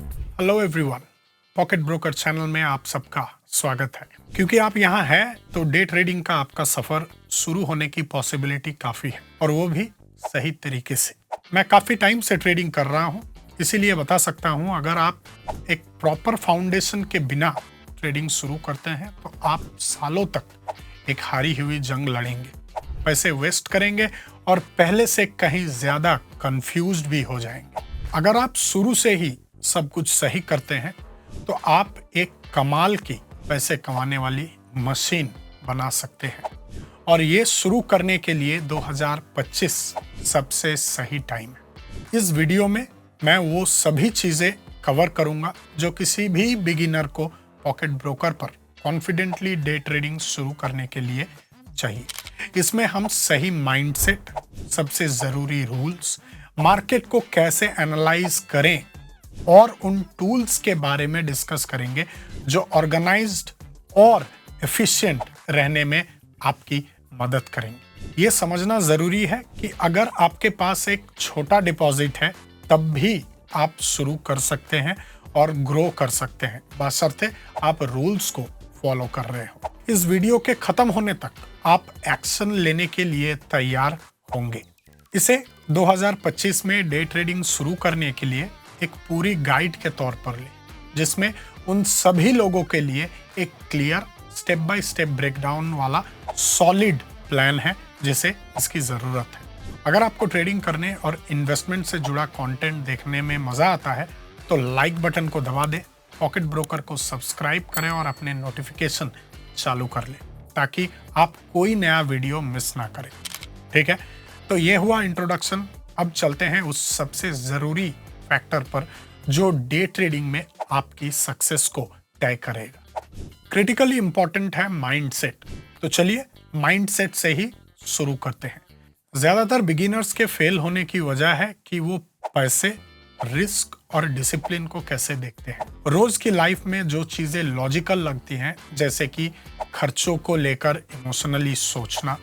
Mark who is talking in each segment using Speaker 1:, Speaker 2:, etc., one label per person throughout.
Speaker 1: Hello everyone, pocket broker channel में आप सबका स्वागत है। क्योंकि आप यहाँ हैं तो डे ट्रेडिंग का आपका सफर शुरू होने की पॉसिबिलिटी काफी है, और वो भी सही तरीके से। मैं काफी टाइम से ट्रेडिंग कर रहा हूँ, इसीलिए बता सकता हूँ अगर आप एक प्रॉपर फाउंडेशन के बिना ट्रेडिंग शुरू करते हैं तो आप सालों तक एक हारी हुई जंग लड़ेंगे, पैसे वेस्ट करेंगे और पहले से कहीं ज्यादा कंफ्यूज्ड भी हो जाएंगे। अगर आप शुरू से ही सब कुछ सही करते हैं तो आप एक कमाल की पैसे कमाने वाली मशीन बना सकते हैं, और ये शुरू करने के लिए 2025 सबसे सही टाइम है। इस वीडियो में मैं वो सभी चीजें कवर करूंगा जो किसी भी बिगिनर को पॉकेट ब्रोकर पर कॉन्फिडेंटली डे ट्रेडिंग शुरू करने के लिए चाहिए। इसमें हम सही माइंडसेट, सबसे जरूरी रूल्स, मार्केट को कैसे एनालाइज करें और उन टूल्स के बारे में डिस्कस करेंगे जो ऑर्गेनाइज्ड और एफिशिएंट रहने में आपकी मदद करेंगे। ये समझना जरूरी है कि अगर आपके पास एक छोटा डिपॉजिट है तब भी आप शुरू कर सकते हैं और ग्रो कर सकते हैं, बशर्ते आप रूल्स को फॉलो कर रहे हो। इस वीडियो के खत्म होने तक आप एक्शन लेने के लिए तैयार होंगे। इसे 2025 में डे ट्रेडिंग शुरू करने के लिए एक पूरी गाइड के तौर पर ले, जिसमें उन सभी लोगों के लिए एक clear step by step breakdown वाला सॉलिड प्लान है जिसे इसकी जरूरत है। अगर आपको ट्रेडिंग करने और इन्वेस्टमेंट से जुड़ा कंटेंट देखने में मजा आता है तो लाइक बटन को दबा दे, पॉकेट ब्रोकर को सब्सक्राइब करें और अपने नोटिफिकेशन चालू कर ले ताकि आप कोई नया वीडियो मिस ना करें। ठीक है, तो ये हुआ इंट्रोडक्शन। अब चलते हैं उस सबसे जरूरी फैक्टर पर जो डे ट्रेडिंग में आपकी सक्सेस को तय करेगा। क्रिटिकली इंपॉर्टेंट है माइंडसेट। तो चलिए माइंडसेट से ही शुरू करते हैं। ज्यादातर बिगिनर्स के फेल होने की वजह है कि वो पैसे, रिस्क और डिसिप्लिन को कैसे देखते हैं। रोज की लाइफ में जो चीजें लॉजिकल लगती हैं, जैसे कि खर्चों को लेकर इमोशनली सोचना,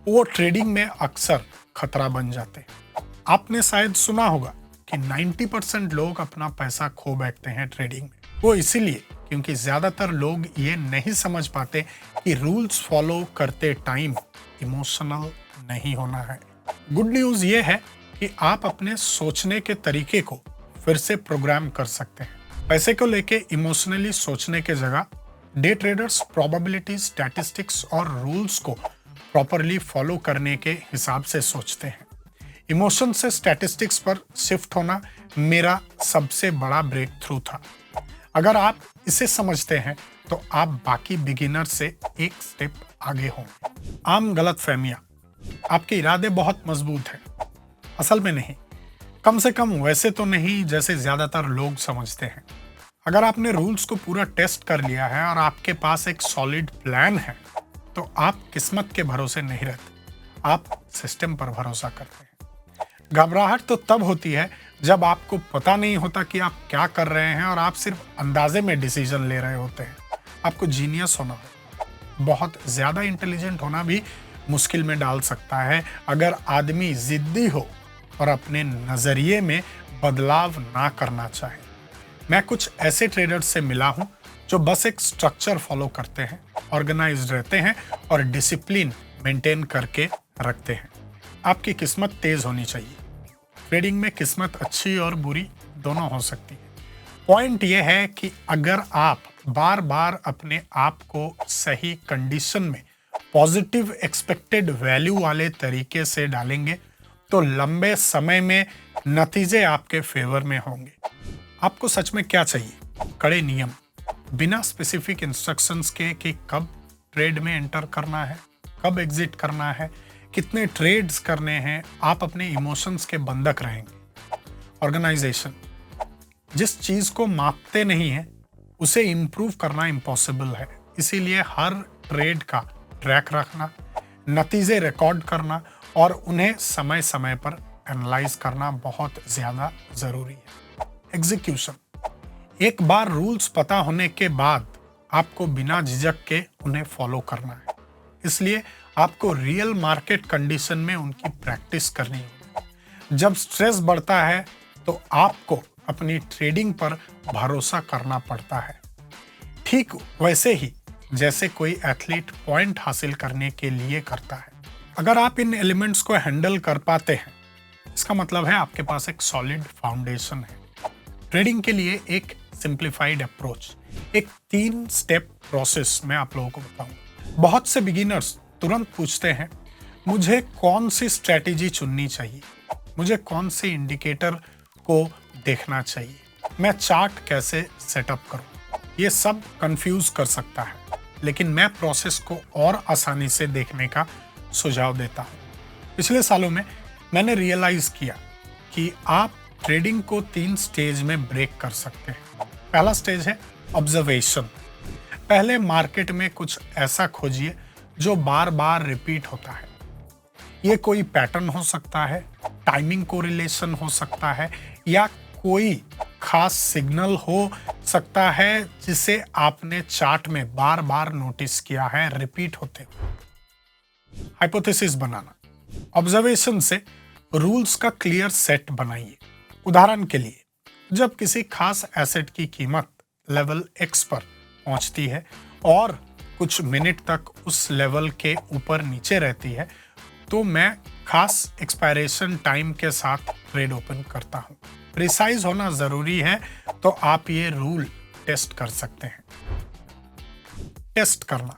Speaker 1: वो ट्रेडिंग में अक्सर खतरा बन जाते हैं। आपने शायद सुना होगा कि 90% लोग अपना पैसा खो बैठते हैं ट्रेडिंग में। वो इसीलिए क्योंकि ज्यादातर लोग ये नहीं समझ पाते कि रूल्स फॉलो करते टाइम इमोशनल नहीं होना है। गुड न्यूज ये है कि आप अपने सोचने के तरीके को फिर से प्रोग्राम कर सकते हैं। पैसे को लेके इमोशनली सोचने के जगह डे ट्रेडर्स प्रोबेबिलिटी, स्टैटिस्टिक्स और रूल्स को प्रॉपरली फॉलो करने के हिसाब से सोचते हैं। इमोशन से स्टैटिस्टिक्स पर शिफ्ट होना मेरा सबसे बड़ा ब्रेक थ्रू था। अगर आप इसे समझते हैं तो आप बाकी बिगिनर से एक स्टेप आगे होंगे। आम गलतफहमियां। आपके इरादे बहुत मजबूत हैं, असल में नहीं, कम से कम वैसे तो नहीं जैसे ज्यादातर लोग समझते हैं। अगर आपने रूल्स को पूरा टेस्ट कर लिया है और आपके पास एक सॉलिड प्लान है तो आप किस्मत के भरोसे नहीं रहते, आप सिस्टम पर भरोसा करते हैं। घबराहट तो तब होती है जब आपको पता नहीं होता कि आप क्या कर रहे हैं और आप सिर्फ अंदाजे में डिसीजन ले रहे होते हैं। आपको जीनियस होना होगा, बहुत ज्यादा इंटेलिजेंट होना भी मुश्किल में डाल सकता है अगर आदमी जिद्दी हो और अपने नजरिए में बदलाव ना करना चाहे। मैं कुछ ऐसे ट्रेडर्स से मिला हूं जो बस एक स्ट्रक्चर फॉलो करते हैं, ऑर्गेनाइज्ड रहते हैं और डिसिप्लिन मेंटेन करके रखते हैं। आपकी किस्मत तेज होनी चाहिए। ट्रेडिंग में किस्मत अच्छी और बुरी दोनों हो सकती है। पॉइंट यह है कि अगर आप बार बार अपने आप को सही कंडीशन में पॉजिटिव एक्सपेक्टेड वैल्यू वाले तरीके से डालेंगे तो लंबे समय में नतीजे आपके फेवर में होंगे। आपको सच में क्या चाहिए? कड़े नियम, बिना स्पेसिफिक इंस्ट्रक्शंस के कि कब ट्रेड में एंटर करना है, कब एग्जिट करना है, कितने ट्रेड्स करने हैं। आप अपने इमोशंस के बंधक रहेंगे। ऑर्गेनाइजेशन, जिस चीज को मापते नहीं है उसे इंप्रूव करना इम्पॉसिबल है, इसीलिए हर ट्रेड का ट्रैक रखना, नतीजे रिकॉर्ड करना और उन्हें समय समय पर एनालाइज करना बहुत ज्यादा जरूरी है। एग्जीक्यूशन, एक बार रूल्स पता होने के बाद आपको बिना झिझक के उन्हें फॉलो करना है, इसलिए आपको रियल मार्केट कंडीशन में उनकी प्रैक्टिस करनी होगी। जब स्ट्रेस बढ़ता है तो आपको अपनी ट्रेडिंग पर भरोसा करना पड़ता है, ठीक वैसे ही जैसे कोई एथलीट पॉइंट हासिल करने के लिए करता है। अगर आप इन एलिमेंट्स को हैंडल कर पाते हैं, इसका मतलब है आपके पास एक सॉलिड फाउंडेशन है। ट्रेडिंग के लिए एक सिंप्लीफाइड अप्रोच, एक 3 स्टेप प्रोसेस मैं आप लोगों को बताऊंगा। बहुत से बिगिनर्स तुरंत पूछते हैं, मुझे कौन सी स्ट्रेटेजी चुननी चाहिए, मुझे कौन से इंडिकेटर को देखना चाहिए, मैं चार्ट कैसे सेटअप करूं। ये सब कंफ्यूज कर सकता है, लेकिन मैं प्रोसेस को और आसानी से देखने का सुझाव देता हूं। पिछले सालों में मैंने रियलाइज किया कि आप ट्रेडिंग को 3 स्टेज में ब्रेक कर सकते हैं। पहला स्टेज है ऑब्जर्वेशन। पहले मार्केट में कुछ ऐसा खोजिए जो बार बार रिपीट होता है। ये कोई पैटर्न हो सकता है, टाइमिंग कोरिलेशन हो सकता है, या कोई खास सिग्नल हो सकता है जिसे आपने चार्ट में बार बार नोटिस किया है रिपीट होते हुए। हाइपोथेसिस बनाना। ऑब्जर्वेशन से रूल्स का क्लियर सेट बनाइए। उदाहरण के लिए, जब किसी खास एसेट की कीमत लेवल X पर पहुंचती है और कुछ मिनट तक उस लेवल के ऊपर नीचे रहती है, तो मैं खास एक्सपायरेशन टाइम के साथ ट्रेड ओपन करता हूं। प्रिसाइज होना जरूरी है, तो आप ये रूल टेस्ट कर सकते हैं। टेस्ट करना।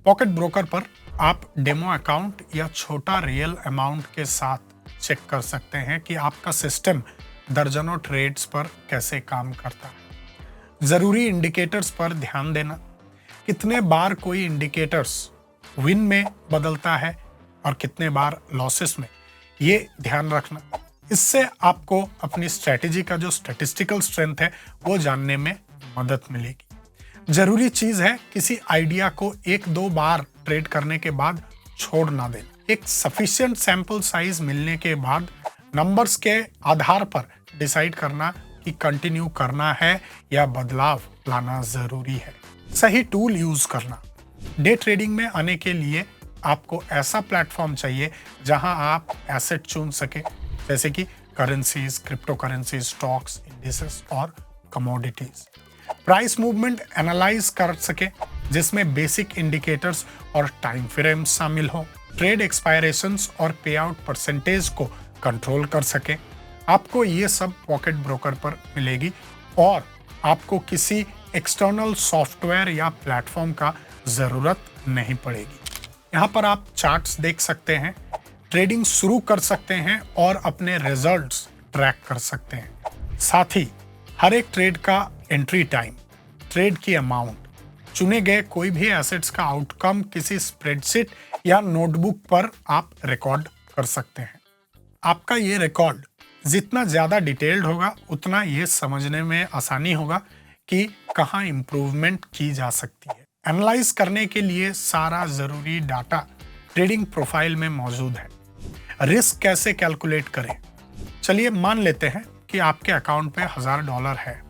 Speaker 1: पॉकेट ब्रोकर पर आप डेमो अकाउंट या छोटा रियल अमाउंट के साथ चेक कर सकते हैं कि आपका सिस्टम दर्जनों ट्रेड्स पर कैसे काम करता है। जरूरी इंडिकेटर्स पर ध्यान देना। कितने बार कोई इंडिकेटर्स विन में बदलता है और कितने बार लॉसेस में, ये ध्यान रखना। इससे आपको अपनी स्ट्रेटेजी का जो स्टैटिस्टिकल स्ट्रेंथ है वो जानने में मदद मिलेगी। जरूरी चीज है किसी आइडिया को 1-2 बार ट्रेड करने के बाद छोड़ ना देना। एक सफिशिएंट सैंपल साइज मिलने के बाद नंबर्स के आधार पर डिसाइड करना कि कंटिन्यू करना है या बदलाव लाना जरूरी है। सही टूल यूज करना। डे ट्रेडिंग में आने के लिए आपको ऐसा प्लेटफॉर्म चाहिए जहां आप एसेट चुन सके, जैसे कि currencies, crypto currencies, stocks, indices और कमोडिटीज। प्राइस मूवमेंट एनालाइज कर सके, जिसमें बेसिक इंडिकेटर्स और टाइम फ्रेम्स शामिल हो। ट्रेड एक्सपायरेशंस और पे आउट परसेंटेज को कंट्रोल कर सके। आपको ये सब पॉकेट ब्रोकर पर मिलेगी और आपको किसी एक्सटर्नल सॉफ्टवेयर या प्लेटफॉर्म का जरूरत नहीं पड़ेगी। यहाँ पर आप चार्ट्स देख सकते हैं, ट्रेडिंग शुरू कर सकते हैं और अपने रिजल्ट्स ट्रैक कर सकते हैं। साथ ही हर एक ट्रेड का एंट्री टाइम, ट्रेड की अमाउंट, चुने गए कोई भी एसेट्स का आउटकम किसी स्प्रेडशीट या नोटबुक पर आप रिकॉर्ड कर सकते हैं। आपका ये रिकॉर्ड जितना ज़्यादा डिटेल्ड होगा, उतना ये समझने में आसानी होगा कि कहाँ इम्प्रूवमेंट की जा सकती है। एनालाइज करने के लिए सारा ज़रूरी डाटा ट्रेडिंग प्रोफाइल में मौजूद है। रिस्क कैसे कैलकुलेट करें? चलिए मान लेते हैं कि आपके अकाउंट पे $1000 है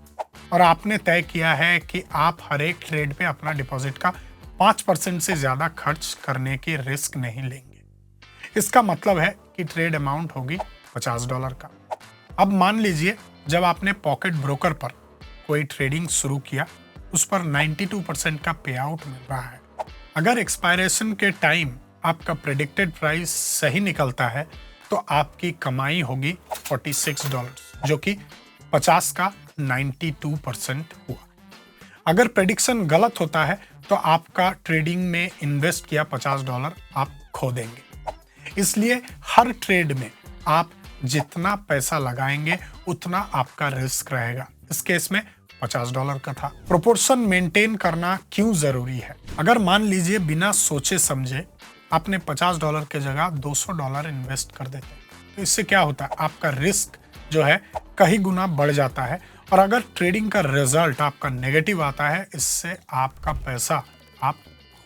Speaker 1: और आपने तय किया है कि आप हर एक ट्रेड पे अपना डिपॉजिट का 5% से ज़्यादा खर्च करने की रिस्क नहीं लेंगे। इसका मतलब है कि ट्रेड अमाउंट होगी $50 का। अब मान लीजिए जब आपने पॉकेट ब्रोकर पर कोई ट्रेडिंग शुरू किया, उस पर 92% का पे आउट मिल रहा है। अगर एक्सपायरेशन के टाइम आपका प्रेडिक्टेड प्राइस सही निकलता है तो आपकी कमाई होगी $46, जो कि 50 का 92% हुआ। अगर प्रेडिक्शन गलत होता है तो आपका ट्रेडिंग में इन्वेस्ट किया $50 आप खो देंगे। इसलिए हर ट्रेड में आप जितना पैसा लगाएंगे उतना आपका रिस्क रहेगा। इस केस में $50 का था। प्रोपोर्शन मेंटेन करना क्यों जरूरी है? अगर मान लीजिए बिना सोचे समझे आपने $50 के जगह $200 इन्वेस्ट कर देते हैं, तो इससे क्या होता है? आपका रिस्क जो है कई गुना बढ़ जाता है और अगर ट्रेडिंग का रिजल्ट आपका नेगेटिव आता है, इससे आपका पैसा आप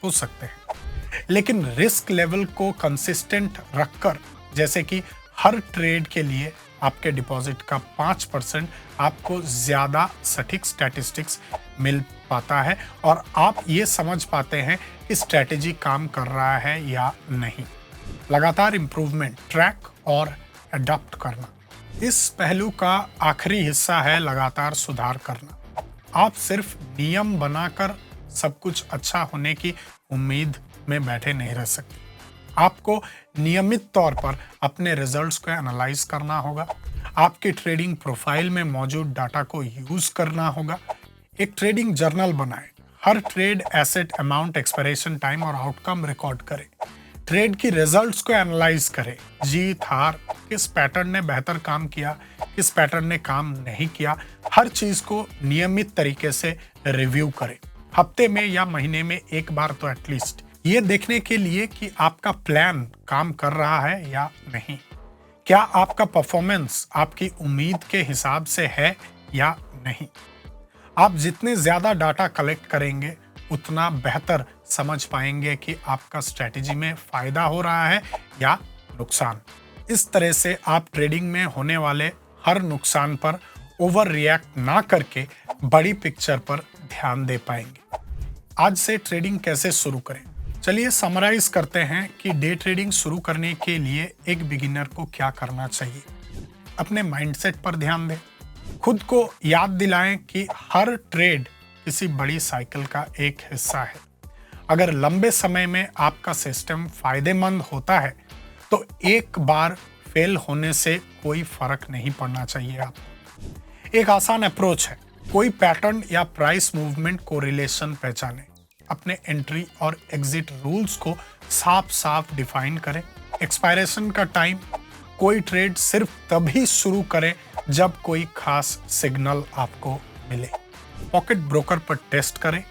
Speaker 1: खो सकते हैं। लेकिन रिस्क लेवल को कंसिस्टेंट रखकर, जैसे कि हर ट्रेड के लिए आपके डिपॉजिट का 5%, आपको ज़्यादा सटीक स्टैटिस्टिक्स मिल पाता है और आप ये समझ पाते हैं कि स्ट्रैटेजी काम कर रहा है या नहीं। लगातार इम्प्रूवमेंट, ट्रैक और अडॉप्ट करना। इस पहलू का आखिरी हिस्सा है लगातार सुधार करना। आप सिर्फ नियम बनाकर सब कुछ अच्छा होने की उम्मीद में बैठे नहीं रह सकते। आपको नियमित तौर पर अपने रिजल्ट्स को एनालाइज करना होगा, आपके ट्रेडिंग प्रोफाइल में मौजूद डाटा को यूज करना होगा। एक ट्रेडिंग जर्नल बनाएं, हर trade, asset, amount, expiration time और आउटकम रिकॉर्ड करें। ट्रेड की रिजल्ट्स को एनालाइज करें, जीत हार, किस पैटर्न ने बेहतर काम किया, किस पैटर्न ने काम नहीं किया। हर चीज को नियमित तरीके से रिव्यू करें, हफ्ते में या महीने में एक बार तो एटलीस्ट, ये देखने के लिए कि आपका प्लान काम कर रहा है या नहीं। क्या आपका परफॉर्मेंस आपकी उम्मीद के हिसाब से है या नहीं। आप जितने ज्यादा डाटा कलेक्ट करेंगे उतना बेहतर समझ पाएंगे कि आपका स्ट्रेटेजी में फायदा हो रहा है या नुकसान। इस तरह से आप ट्रेडिंग में होने वाले हर नुकसान पर ओवर रिएक्ट ना करके बड़ी पिक्चर पर ध्यान दे पाएंगे। आज से ट्रेडिंग कैसे शुरू करें, चलिए समराइज करते हैं कि डे ट्रेडिंग शुरू करने के लिए एक बिगिनर को क्या करना चाहिए। अपने माइंडसेट पर ध्यान दें, खुद को याद दिलाएं कि हर ट्रेड किसी बड़ी साइकिल का एक हिस्सा है। अगर लंबे समय में आपका सिस्टम फायदेमंद होता है तो एक बार फेल होने से कोई फर्क नहीं पड़ना चाहिए आपको। एक आसान अप्रोच है, कोई पैटर्न या प्राइस मूवमेंट को रिलेशन पहचानें, अपने एंट्री और एग्जिट रूल्स को साफ साफ डिफाइन करें। एक्सपायरेशन का टाइम, कोई ट्रेड सिर्फ तभी शुरू करें जब कोई खास सिग्नल आपको मिले। पॉकेट ब्रोकर पर टेस्ट करें,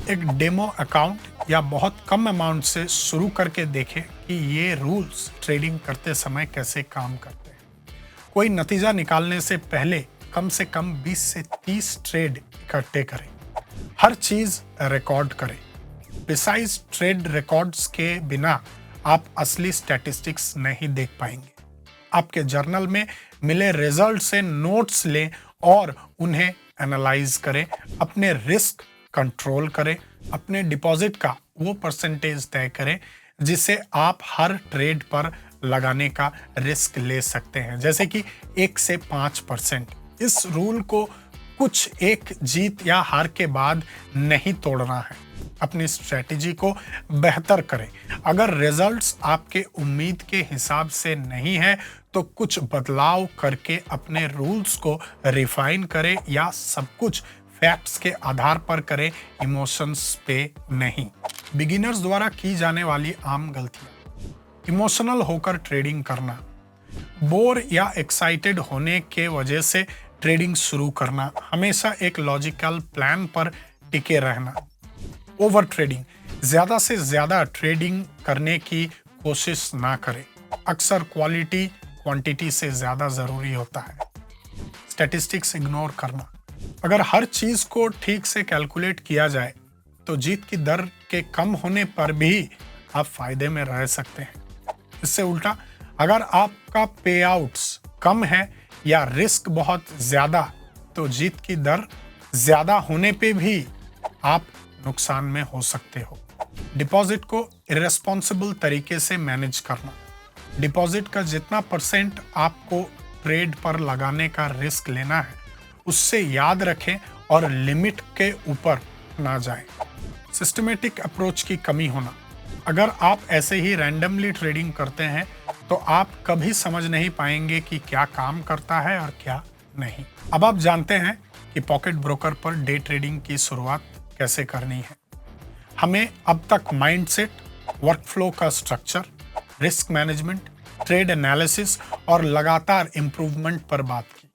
Speaker 1: एक डेमो अकाउंट या बहुत कम अमाउंट से शुरू करके देखें कि ये रूल्स ट्रेडिंग करते समय कैसे काम करते हैं। कोई नतीजा निकालने से पहले कम से कम 20 से 30 ट्रेड इकट्ठे करें, हर चीज रिकॉर्ड करें। बिसाइज ट्रेड रिकॉर्ड्स के बिना आप असली स्टैटिस्टिक्स नहीं देख पाएंगे। आपके जर्नल में मिले रिजल्ट से नोट्स लें और उन्हें एनालाइज करें। अपने रिस्क कंट्रोल करें, अपने डिपॉजिट का वो परसेंटेज तय करें जिसे आप हर ट्रेड पर लगाने का रिस्क ले सकते हैं, जैसे कि 1 से 5%। इस रूल को कुछ एक जीत या हार के बाद नहीं तोड़ना है। अपनी स्ट्रेटेजी को बेहतर करें। अगर रिजल्ट्स आपके उम्मीद के हिसाब से नहीं है तो कुछ बदलाव करके अपने रूल्स को रिफाइन करें या सब कुछ फैक्ट्स के आधार पर करें, इमोशंस पे नहीं। बिगिनर्स द्वारा की जाने वाली आम गलतियां, इमोशनल होकर ट्रेडिंग करना, बोर या एक्साइटेड होने के वजह से ट्रेडिंग शुरू करना, हमेशा एक लॉजिकल प्लान पर टिके रहना। ओवर ट्रेडिंग, ज्यादा से ज्यादा ट्रेडिंग करने की कोशिश ना करें, अक्सर क्वालिटी क्वांटिटी से ज्यादा जरूरी होता है। स्टैटिस्टिक्स इग्नोर करना, अगर हर चीज को ठीक से कैलकुलेट किया जाए तो जीत की दर के कम होने पर भी आप फायदे में रह सकते हैं। इससे उल्टा, अगर आपका पे आउट्स कम है या रिस्क बहुत ज्यादा तो जीत की दर ज्यादा होने पे भी आप नुकसान में हो सकते हो। डिपॉजिट को इरेस्पॉन्सिबल तरीके से मैनेज करना, डिपॉजिट का जितना परसेंट आपको ट्रेड पर लगाने का रिस्क लेना है उससे याद रखें और लिमिट के ऊपर ना जाएं। सिस्टमेटिक अप्रोच की कमी होना, अगर आप ऐसे ही रैंडमली ट्रेडिंग करते हैं तो आप कभी समझ नहीं पाएंगे कि क्या काम करता है और क्या नहीं। अब आप जानते हैं कि pocket broker per day trading की शुरुआत कैसे करनी है। हमें अब तक माइंडसेट, वर्कफ्लो का structure, risk management, trade analysis और लगातार इंप्रूवमेंट पर बात की।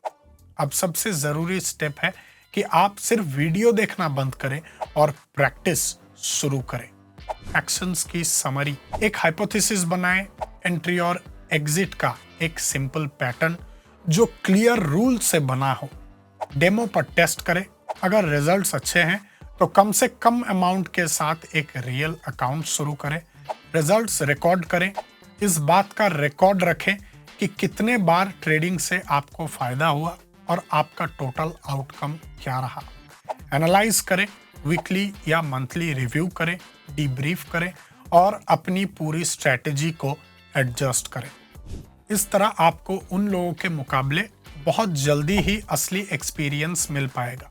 Speaker 1: अब सबसे जरूरी स्टेप है कि आप सिर्फ वीडियो देखना बंद करें और प्रैक्टिस शुरू करें। एक्शंस की समरी, एक हाइपोथेसिस बनाएं, एंट्री और एग्जिट का एक सिंपल पैटर्न जो क्लियर रूल से बना हो। डेमो पर टेस्ट करें, अगर रिजल्ट्स अच्छे हैं तो कम से कम अमाउंट के साथ एक रियल अकाउंट शुरू करें। रिजल्ट्स रिकॉर्ड करें, इस बात का रिकॉर्ड रखें कि कितने बार ट्रेडिंग से आपको फायदा हुआ और आपका टोटल आउटकम क्या रहा। एनालाइज करें, वीकली या मंथली रिव्यू करें, डीब्रीफ करें और अपनी पूरी स्ट्रेटेजी को एडजस्ट करें। इस तरह आपको उन लोगों के मुकाबले बहुत जल्दी ही असली एक्सपीरियंस मिल पाएगा,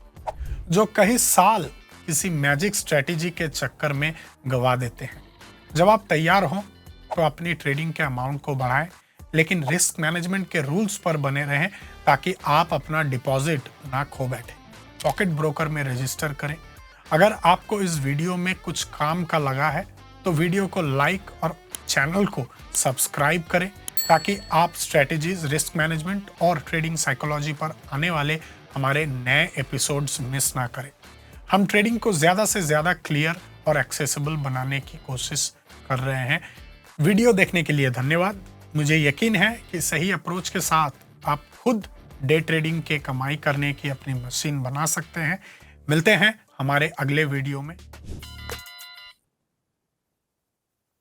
Speaker 1: जो कई साल किसी मैजिक स्ट्रेटेजी के चक्कर में गवा देते हैं। जब आप तैयार हों तो अपनी ट्रेडिंग के अमाउंट को बढ़ाएं, लेकिन रिस्क मैनेजमेंट के रूल्स पर बने रहें ताकि आप अपना डिपॉजिट ना खो बैठे। पॉकेट ब्रोकर में रजिस्टर करें। अगर आपको इस वीडियो में कुछ काम का लगा है तो वीडियो को लाइक और चैनल को सब्सक्राइब करें ताकि आप स्ट्रेटजीज, रिस्क मैनेजमेंट और ट्रेडिंग साइकोलॉजी पर आने वाले हमारे नए एपिसोड्स मिस ना करें। हम ट्रेडिंग को ज़्यादा से ज़्यादा क्लियर और एक्सेसिबल बनाने की कोशिश कर रहे हैं। वीडियो देखने के लिए धन्यवाद। मुझे यकीन है कि सही अप्रोच के साथ आप खुद डे ट्रेडिंग के कमाई करने की अपनी मशीन बना सकते हैं। मिलते हैं हमारे अगले वीडियो में।